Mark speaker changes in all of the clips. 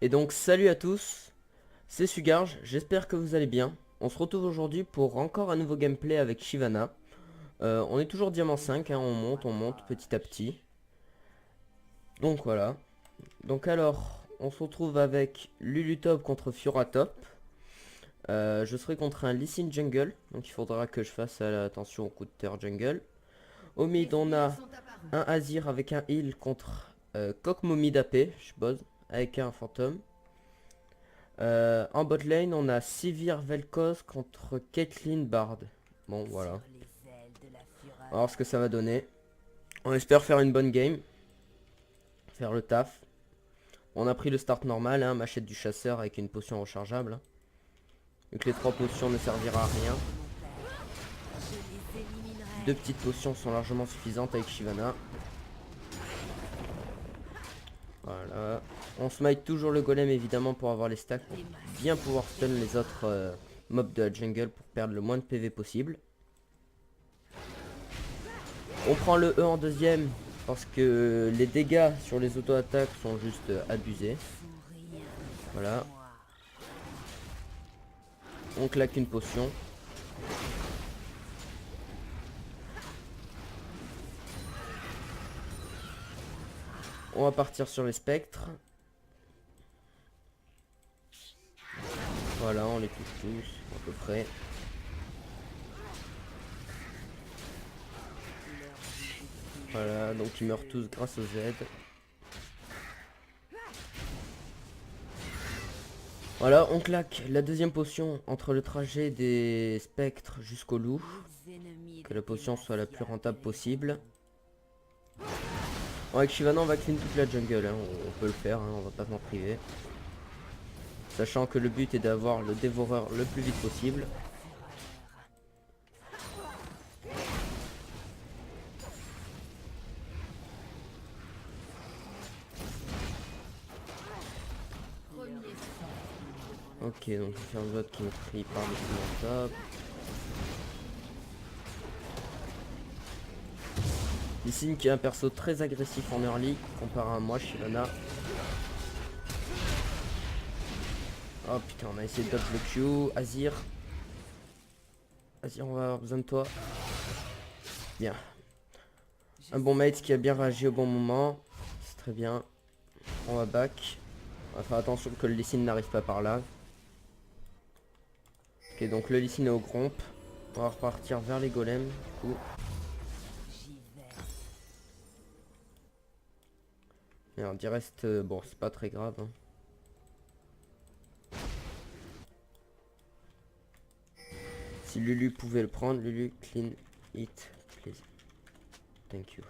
Speaker 1: Et donc salut à tous, c'est Sugarge, j'espère que vous allez bien. On se retrouve aujourd'hui pour encore un nouveau gameplay avec Shyvana. On est toujours diamant 5, hein, on monte petit à petit. Donc voilà. Donc alors, on se retrouve avec Lulutop contre Fioratop. Je serai contre un Lee Sin jungle, donc il faudra que je fasse attention au coup de terre jungle. Au mid, on a un Azir avec un heal contre Kokmomi AP, je suppose, avec un fantôme. En bot lane, on a Sivir Vel'Koz contre Caitlyn Bard. Bon, voilà. On va voir ce que ça va donner. On espère faire une bonne game. Faire le taf. On a pris le start normal, hein, machette du chasseur avec une potion rechargeable. Vu que les 3 potions ne servira à rien. 2 petites potions sont largement suffisantes avec Shyvana. Voilà. On smite toujours le golem évidemment pour avoir les stacks. Pour bien pouvoir stun les autres mobs de la jungle pour perdre le moins de PV possible. On prend le E en deuxième parce que les dégâts sur les auto-attaques sont juste abusés. Voilà. On claque une potion. On va partir sur les spectres. Voilà, on les touche tous à peu près. Voilà, donc ils meurent tous grâce au Z. Voilà, on claque la deuxième potion entre le trajet des spectres jusqu'au loup. Que la potion soit la plus rentable possible. Bon, avec Shyvana, on va clean toute la jungle, hein. On peut le faire, hein, on va pas s'en priver. Sachant que le but est d'avoir le dévoreur le plus vite possible. Ok, donc je vais faire un autre qui me crie par-dessus mon top. Lee Sin qui est un perso très agressif en early, comparé à moi, Shyvana. Oh putain, on a essayé de dodge le Q. Azir. Azir, on va avoir besoin de toi. Bien. Un bon mate qui a bien réagi au bon moment. C'est très bien. On va back. On va faire attention que le Lee Sin n'arrive pas par là. Ok, donc le Lee Sin est au gromp. On va repartir vers les golems. Du coup. Merde, il reste... bon, c'est pas très grave. Hein. Si Lulu pouvait le prendre, Lulu, clean it, please. Thank you.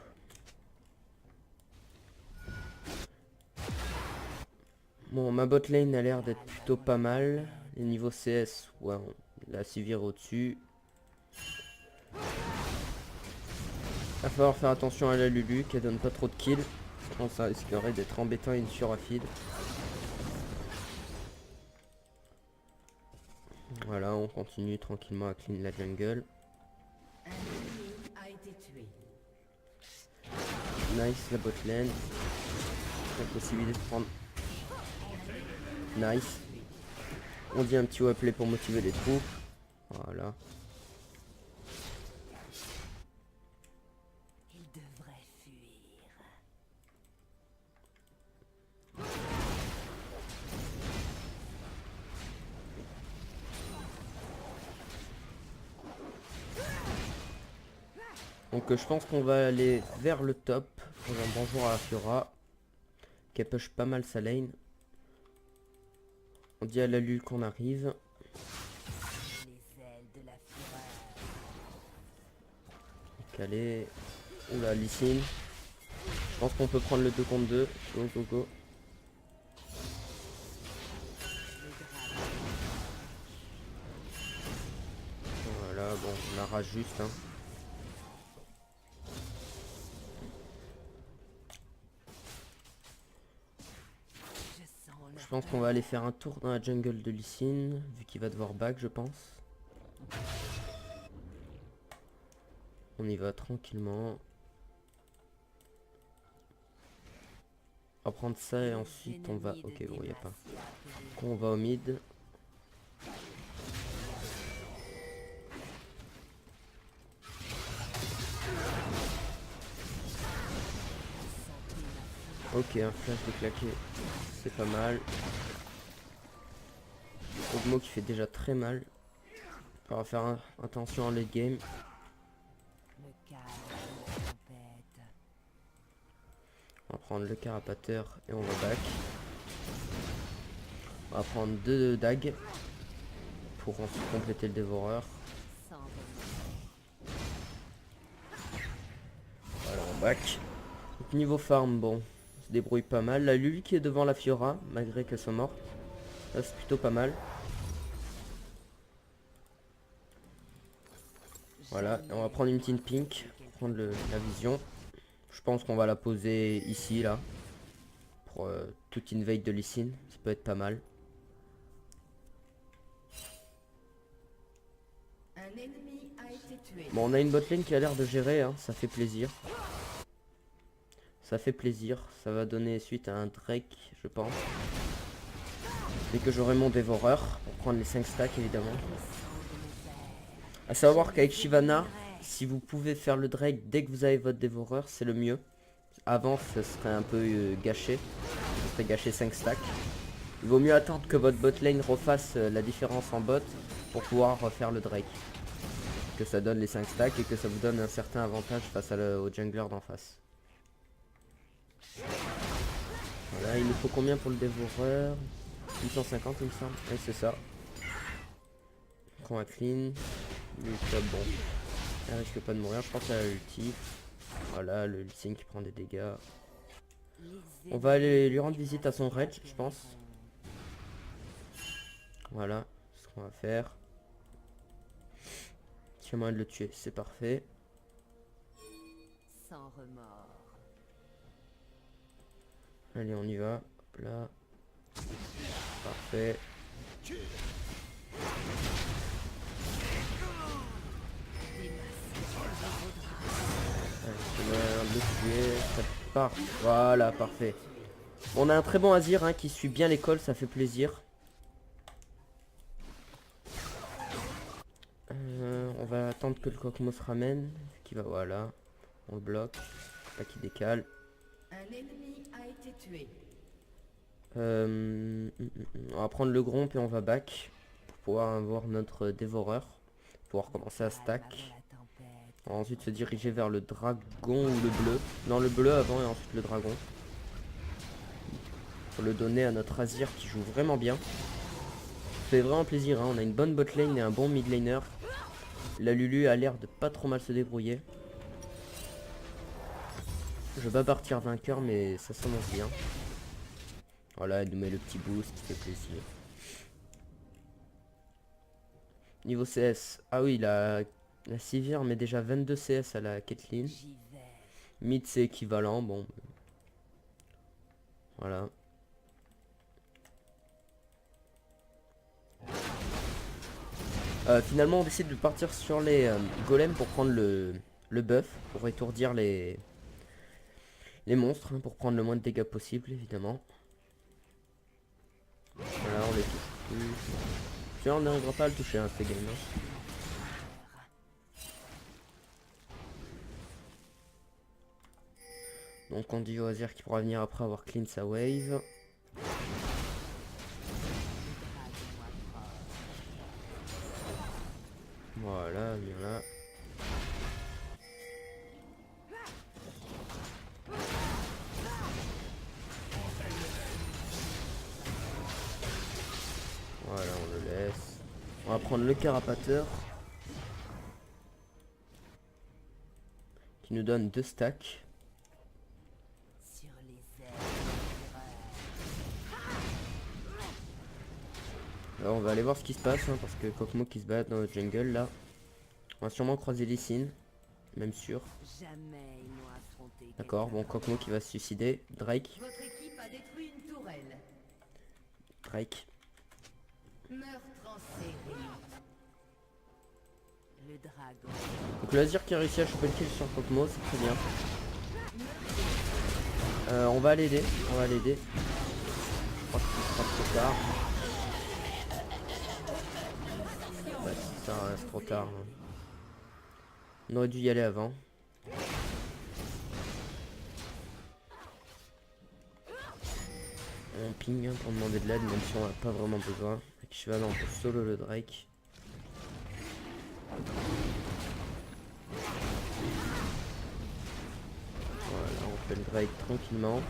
Speaker 1: Bon, ma bot lane a l'air d'être plutôt pas mal. Les niveaux CS, ouais, la Sivir au-dessus. Va falloir faire attention à la Lulu, qu'elle donne pas trop de kills. Sinon ça risquerait d'être embêtant et une surafide. Voilà, on continue tranquillement à clean la jungle. Nice la bot lane. La possibilité de prendre. Nice. On dit un petit wordplay pour motiver les troupes. Voilà. Donc je pense qu'on va aller vers le top. Pour un bonjour à Fiora. Qui push pas mal sa lane. On dit à la Lul qu'on arrive. Calé. Oula, Lee Sin. Je pense qu'on peut prendre le 2 contre 2. Go, go, go. Voilà, bon, on la rage juste. Hein. Je pense qu'on va aller faire un tour dans la jungle de Lee Sin, vu qu'il va devoir back, je pense. On y va tranquillement. On va prendre ça et ensuite on va... Ok, bon, y a pas. Donc, on va au mid. Ok, un flash de claqué, c'est pas mal. Ogmo qui fait déjà très mal. On va faire attention en late game. On va prendre le carapateur et on va back. On va prendre 2 dagues pour ensuite compléter le dévoreur. Voilà, on back. Donc, niveau farm, bon, on se débrouille pas mal. La Lulu qui est devant la Fiora, malgré qu'elle soit morte. Là, c'est plutôt pas mal. Voilà, et on va prendre une team pink, prendre la vision. Je pense qu'on va la poser ici, là. Pour toute invade de Lee Sin, ça peut être pas mal. Bon, on a une botlane qui a l'air de gérer, hein, ça fait plaisir. Ça fait plaisir, ça va donner suite à un Drake, je pense. Dès que j'aurai mon dévoreur, pour prendre les 5 stacks évidemment. A savoir qu'avec Shyvana, si vous pouvez faire le Drake dès que vous avez votre dévoreur, c'est le mieux. Avant, ce serait un peu gâché. Ça serait gâché 5 stacks. Il vaut mieux attendre que votre botlane refasse la différence en bot pour pouvoir refaire le Drake. Que ça donne les 5 stacks et que ça vous donne un certain avantage face au jungler d'en face. Voilà, il nous faut combien pour le dévoreur? 850 il me semble. Ouais, c'est ça. On prend un clean. Lui, top, bon. Elle risque pas de mourir, je pense qu'elle a l'ulti. Voilà, le Lee Sin qui prend des dégâts. On va aller lui rendre visite à son raid, je pense. Voilà, ce qu'on va faire. Si y a moyen de le tuer, c'est parfait.
Speaker 2: Sans remords.
Speaker 1: Allez, on y va. Hop là. Parfait. Allez, le tuer. Ça part. Voilà, parfait. On a un très bon Azir hein, qui suit bien l'école, ça fait plaisir. On va attendre que le Kokmo se ramène. Qui va, voilà. On le bloque. Pas qu'il décale.
Speaker 2: Un ennemi a été tué.
Speaker 1: On va prendre le gromp et on va back. Pour pouvoir avoir notre dévoreur. Pouvoir commencer à stack. On va ensuite se diriger vers le dragon ou le bleu. Non, le bleu avant et ensuite le dragon. Pour le donner à notre Azir qui joue vraiment bien. Ça fait vraiment plaisir, hein. On a une bonne botlane et un bon mid laner. La Lulu a l'air de pas trop mal se débrouiller. Je vais pas partir vainqueur mais ça s'annonce bien. Voilà, elle nous met le petit boost qui fait plaisir. Niveau CS, ah oui, la Sivir met déjà 22 CS à la Caitlyn. Mid c'est équivalent, bon. Voilà. Finalement on décide de partir sur les golems pour prendre le buff, pour étourdir les monstres, hein, pour prendre le moins de dégâts possible évidemment. Voilà, on les touche plus. On n'arrivera pas à le toucher, hein, ces games. Donc on dit au Azir qui pourra venir après avoir clean sa wave. Voilà, viens là. Voilà, on le laisse. On va prendre le carapateur. Qui nous donne 2 stacks.
Speaker 2: Sur les ailes.
Speaker 1: Alors on va aller voir ce qui se passe, hein, parce que Kokmo qui se bat dans le jungle là. On va sûrement croiser Lee Sin, même sûr.
Speaker 2: Jamais ils n'ont affronté.
Speaker 1: D'accord, bon Kokmo qui va se suicider. Drake.
Speaker 2: Votre équipe a détruit une tourelle.
Speaker 1: Drake.
Speaker 2: Meurtre en série. Le dragon.
Speaker 1: Donc le Azir qui a réussi à choper le kill sur Kokmo, c'est très bien. On va l'aider, on va l'aider. Je crois que ce sera trop tard. Ouais, ça reste trop tard. Hein. On aurait dû y aller avant. On ping pour demander de l'aide, même si on n'a pas vraiment besoin. Avec Shyvana, on peut solo le Drake. Voilà, on fait le Drake tranquillement.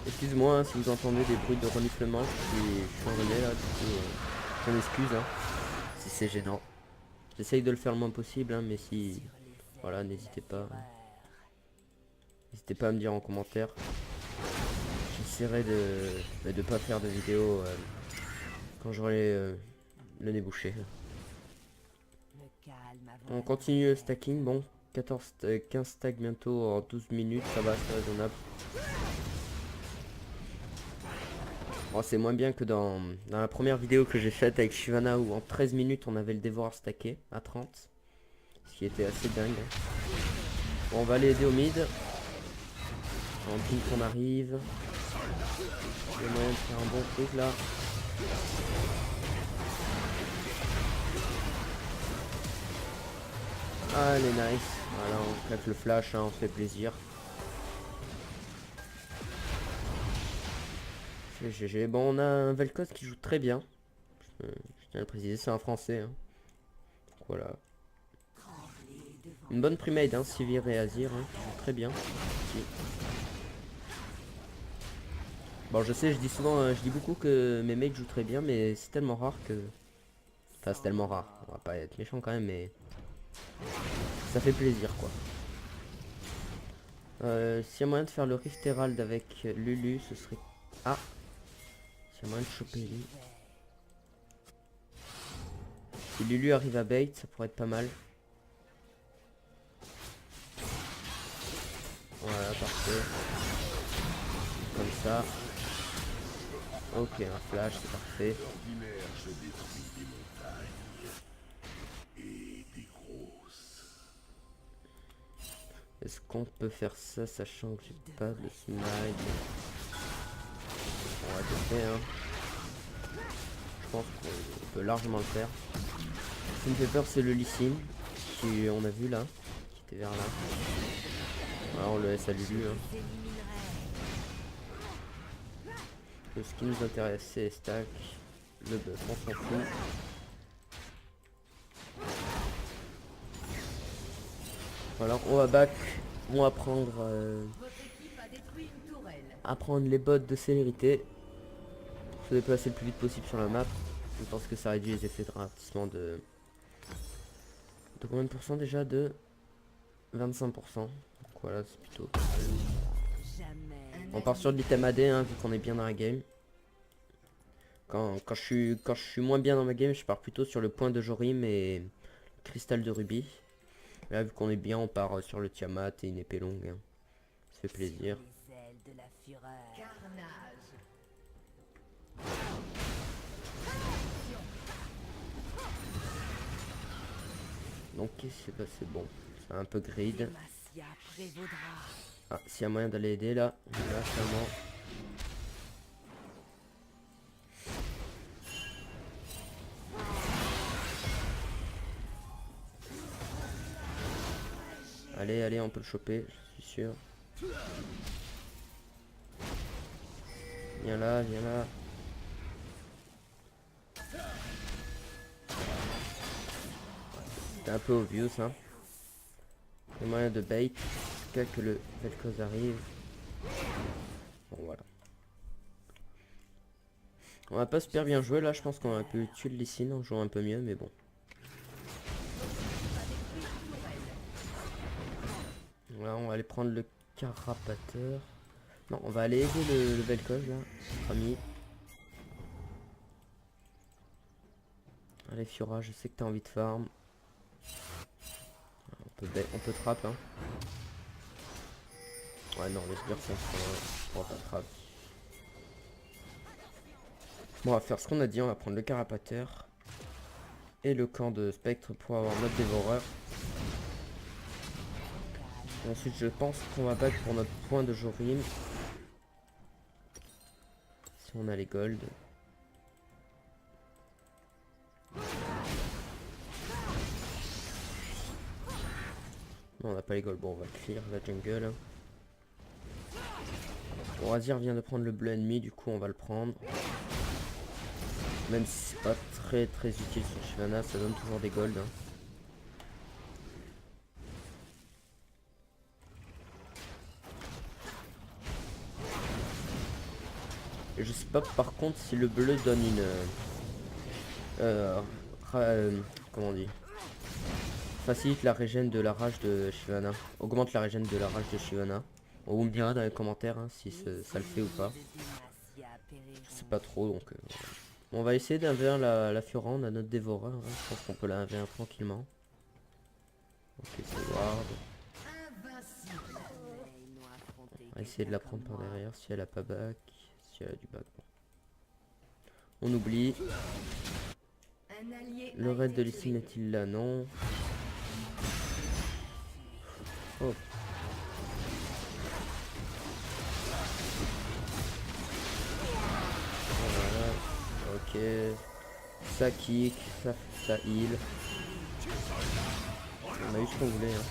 Speaker 1: Excuse-moi hein, si vous entendez des bruits de reniflement, je suis enrhumé là, du coup, je m'excuse hein, si c'est gênant. J'essaye de le faire le moins possible, hein, mais si... Voilà, n'hésitez pas. N'hésitez pas à me dire en commentaire. J'essaierai de pas faire de vidéo quand j'aurai le nez bouché. On continue le stacking, bon, 15 stacks bientôt en 12 minutes, ça va, c'est raisonnable. Bon, c'est moins bien que dans la première vidéo que j'ai faite avec Shyvana où en 13 minutes on avait le dévoreur stacké à 30. Ce qui était assez dingue. Bon, on va aller aider au mid. En ping qu'on arrive. Il y a moyen de faire un bon truc là. Allez, nice. Voilà, on claque le flash, hein, on se fait plaisir. C'est GG. Bon, on a un Vel'Koz qui joue très bien. Je tiens à le préciser, c'est un français. Hein. Voilà. Une bonne primade, hein, Sivir et Azir, hein, qui jouent très bien. Ici. Bon, je sais, je dis souvent, je dis beaucoup que mes mates jouent très bien, mais c'est tellement rare que... Enfin, c'est tellement rare. On va pas être méchant quand même, mais... Ça fait plaisir, quoi. S'il y a moyen de faire le Rift Herald avec Lulu, ce serait... Ah! S'il y a moyen de choper lui. Si Lulu arrive à bait, ça pourrait être pas mal. Voilà, parfait. Comme ça. Ok, un flash, c'est parfait. Est-ce qu'on peut faire ça, sachant que j'ai pas de smite? On va tester, hein. Je pense qu'on peut largement le faire. Ce qui me fait peur, c'est le Lee Sin, qui on a vu là, qui était vers là. Voilà, on le laisse à Lulu. Hein. Ce qui nous intéresse, c'est les stacks. Le buff, on s'en fout. Voilà, on va back. On va prendre, les bots de célérité. Pour se déplacer le plus vite possible sur la map. Je pense que ça réduit les effets de ralentissement de combien de pourcents déjà? De 25%. Donc voilà, c'est plutôt... On part sur de l'item AD, hein, vu qu'on est bien dans la game. Quand je suis moins bien dans ma game, je pars plutôt sur le point de Jorim et cristal de rubis. Là, vu qu'on est bien, on part sur le Tiamat et une épée longue. Hein. Ça fait plaisir. Donc qu'est-ce qui s'est passé? Bon, c'est un peu grid. Ah, s'il y a moyen d'aller aider là, clairement. Allez, allez, on peut le choper, je suis sûr. Viens là, viens là. C'était un peu obvious, hein. Il y a moyen de bait jusqu'à que le Vel'Koz arrive. Bon, voilà. On va pas super bien jouer là, je pense qu'on a pu tuer le Lee Sin en jouant un peu mieux, mais bon. Là, on va aller prendre le Carapateur. Non, on va aller aider le Vel'Koz là, notre ami. Allez Fiora, je sais que t'as envie de farm. On peut trap hein. Ouais non, les sbires sont pour pas trap. Bon, on va faire ce qu'on a dit, on va prendre le Carapateur. Et le camp de Spectre pour avoir notre dévoreur. Ensuite je pense qu'on va back pour notre point de Jorim. Si on a les gold. Non, on n'a pas les gold. Bon, on va clear la jungle. Bon, Razir vient de prendre le bleu ennemi, du coup on va le prendre. Même si c'est pas très utile sur Shyvana, ça donne toujours des gold. Hein. Et je sais pas par contre si le bleu donne une... comment on dit, facilite la régène de la rage de Shyvana. Augmente la régène de la rage de Shyvana. On vous me dira dans les commentaires hein, si ça le fait ou pas. Je sais pas trop donc... voilà. On va essayer d'1v1 la Fiora, on a notre dévoreur. Hein. Je pense qu'on peut la 1v1 tranquillement. Ok, c'est ward. On va essayer de la prendre par derrière si elle a pas back. Si elle a du back. Bon. On oublie. Le raid de Lee est-il là? Non. Oh. Voilà. Ok. Ça kick, ça heal. On a eu ce qu'on voulait. Hein.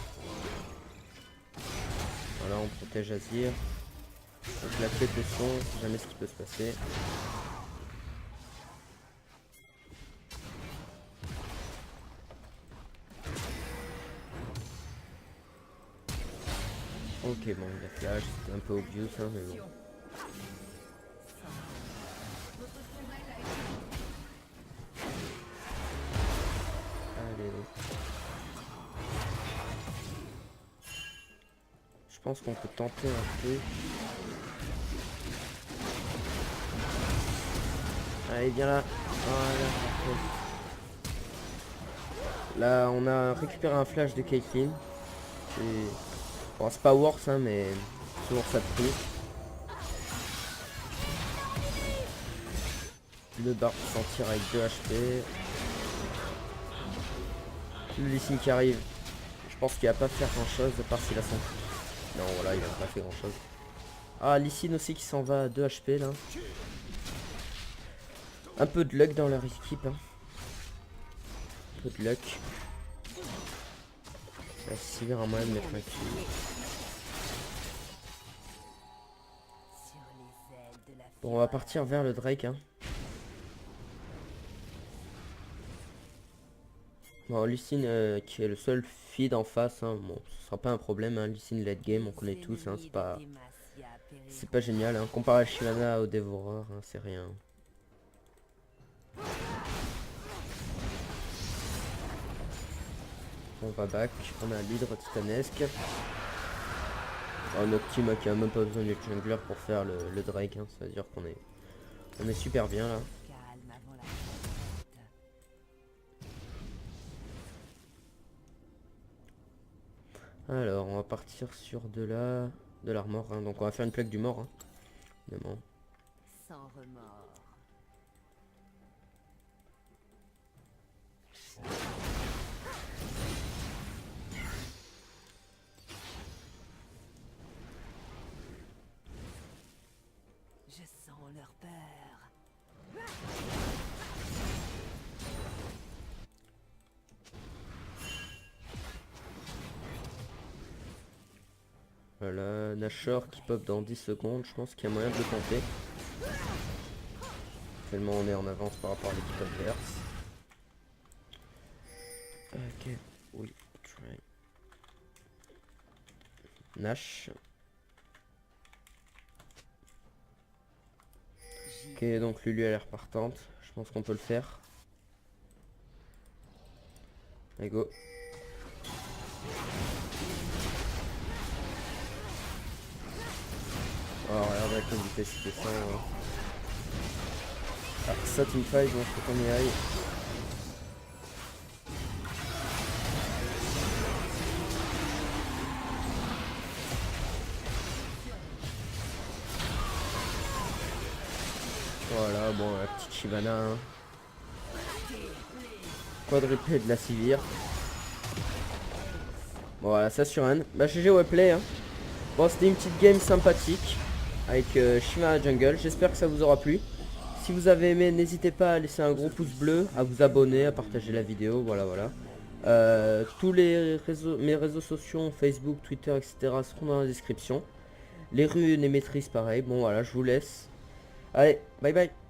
Speaker 1: Voilà, on protège Azir. Donc la clé de son, jamais ce qui peut se passer. Ok, bon, il a flash, c'était un peu obvious, hein, mais bon. Allez. Je pense qu'on peut tenter un peu. Allez, viens là. Voilà. Là, on a récupéré un flash de Caitlyn. Bon, c'est pas worse, hein, mais toujours ça de prix. Le bar peut s'en tire avec 2 HP. Le Lee Sin qui arrive. Je pense qu'il va pas faire grand chose, à part s'il a son... Non, voilà, il a pas fait grand chose. Ah, Lee Sin aussi qui s'en va à 2 HP là. Un peu de luck dans leur équipe. Hein. Un peu de luck. La Sivir a moyen de mettre un kill. Bon, on va partir vers le Drake. Hein. Bon, Lee Sin qui est le seul feed en face. Hein. Bon, ce sera pas un problème. Hein. Lee Sin late game, on connaît tous. Hein. C'est pas génial. Hein. Comparé à Shyvana au dévoreur, hein, c'est rien. On va back, on a l'hydre titanesque. Oh, notre team qui a même pas besoin du jungler pour faire le Drake, hein. Ça veut dire qu'on est super bien là. Alors on va partir sur de l'armor, hein. Donc on va faire une plaque du mort, hein. Évidemment.
Speaker 2: Sans remords. Je sens leur peur.
Speaker 1: Voilà, Nashor qui pop dans 10 secondes, je pense qu'il y a moyen de le tenter. Tellement on est en avance par rapport à l'équipe adverse. Ok, oui, try. Nash. Ok, donc Lulu a l'air partante. Je pense qu'on peut le faire. Allez, go. Oh, regardez avec la vitesse il descend. Ah, ça teamfight, donc faut qu'on y aille. Voilà, bon, la petite Shyvana. Hein. Quadruplé de la Sivir. Bon, voilà, ça sur un. Bah GG Webplay. Hein. Bon, c'était une petite game sympathique avec Shivana Jungle. J'espère que ça vous aura plu. Si vous avez aimé, n'hésitez pas à laisser un gros pouce bleu, à vous abonner, à partager la vidéo. Voilà, voilà. Tous les réseaux, mes réseaux sociaux, Facebook, Twitter, etc. seront dans la description. Les runes et maîtrises, pareil. Bon, voilà, je vous laisse. Allez, bye bye.